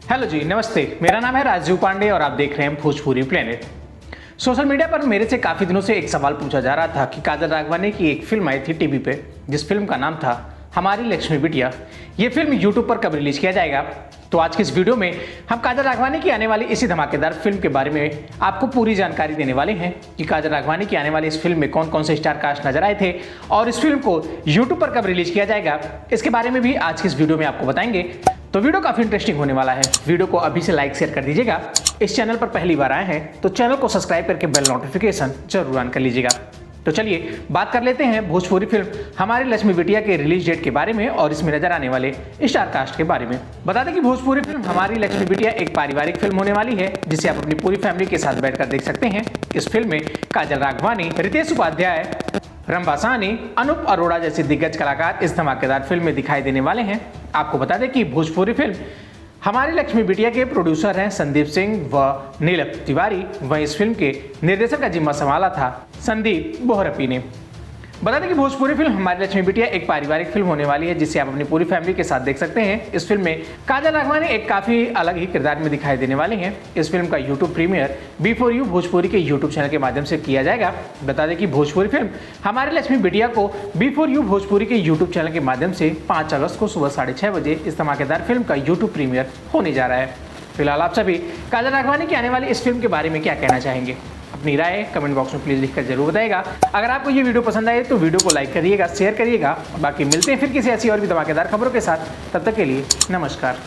Hello जी, नमस्ते। मेरा नाम है राजीव पांडे और आप देख रहे हैं भोजपुरी प्लेनेट। सोशल मीडिया पर मेरे से काफ़ी दिनों से एक सवाल पूछा जा रहा था कि काजल राघवानी की एक फिल्म आई थी टीवी पे, जिस फिल्म का नाम था हमारी लक्ष्मी बिटिया। ये फिल्म यूट्यूब पर कब रिलीज किया जाएगा? तो आज की इस वीडियो में हम काजल राघवानी की आने वाली इसी धमाकेदार फिल्म के बारे में आपको पूरी जानकारी देने वाले हैं कि काजल राघवानी की आने वाली इस फिल्म में कौन कौन से स्टार कास्ट नजर आए थे और इस फिल्म को यूट्यूब पर कब रिलीज किया जाएगा, इसके बारे में भी आज की इस वीडियो में आपको बताएंगे। तो वीडियो काफी इंटरेस्टिंग होने वाला है। वीडियो को अभी से लाइक शेयर कर दीजिएगा। इस चैनल पर पहली बार आए हैं तो चैनल को सब्सक्राइब करके बेल नोटिफिकेशन जरूर ऑन कर लीजिएगा। तो चलिए बात कर लेते हैं भोजपुरी फिल्म हमारी लक्ष्मी बिटिया के रिलीज डेट के बारे में और इसमें नजर आने वाले स्टार कास्ट के बारे में। बता दें कि भोजपुरी फिल्म हमारी लक्ष्मी बिटिया एक पारिवारिक फिल्म होने वाली है, जिसे आप अपनी पूरी फैमिली के साथ बैठकर देख सकते हैं। इस फिल्म में काजल राघवानी, रितेश उपाध्याय, रंभा साहनी, अनूप अरोड़ा जैसे दिग्गज कलाकार इस धमाकेदार फिल्म में दिखाई देने वाले हैं। आपको बता दें कि भोजपुरी फिल्म हमारी लक्ष्मी बिटिया के प्रोड्यूसर हैं संदीप सिंह व नीलम तिवारी। वहीं इस फिल्म के निर्देशन का जिम्मा संभाला था संदीप बोहरपी ने। बता दें कि भोजपुरी फिल्म हमारी लक्ष्मी बिटिया एक पारिवारिक फिल्म होने वाली है, जिसे आप अपनी पूरी फैमिली के साथ देख सकते हैं। इस फिल्म में काजल राघवानी एक काफी अलग ही किरदार में दिखाई देने वाले हैं। इस फिल्म का YouTube premiere before you Bhojpuri के यूट्यूब चैनल के माध्यम से किया जाएगा। बता दें कि भोजपुरी फिल्म हमारी लक्ष्मी बिटिया को बिफोर यू भोजपुरी के यूट्यूब चैनल के माध्यम से 5 अगस्त को सुबह 6:30 बजे इस धमाकेदार फिल्म का यूट्यूब प्रीमियर होने जा रहा है। फिलहाल आप सभी काजल राघवानी की आने वाली इस फिल्म के बारे में क्या कहना चाहेंगे? अपनी राय कमेंट बॉक्स में प्लीज लिखकर जरूर बताइएगा। अगर आपको ये वीडियो पसंद आए तो वीडियो को लाइक करिएगा, शेयर करिएगा। बाकी मिलते हैं फिर किसी ऐसी और भी धमाकेदार खबरों के साथ। तब तक के लिए नमस्कार।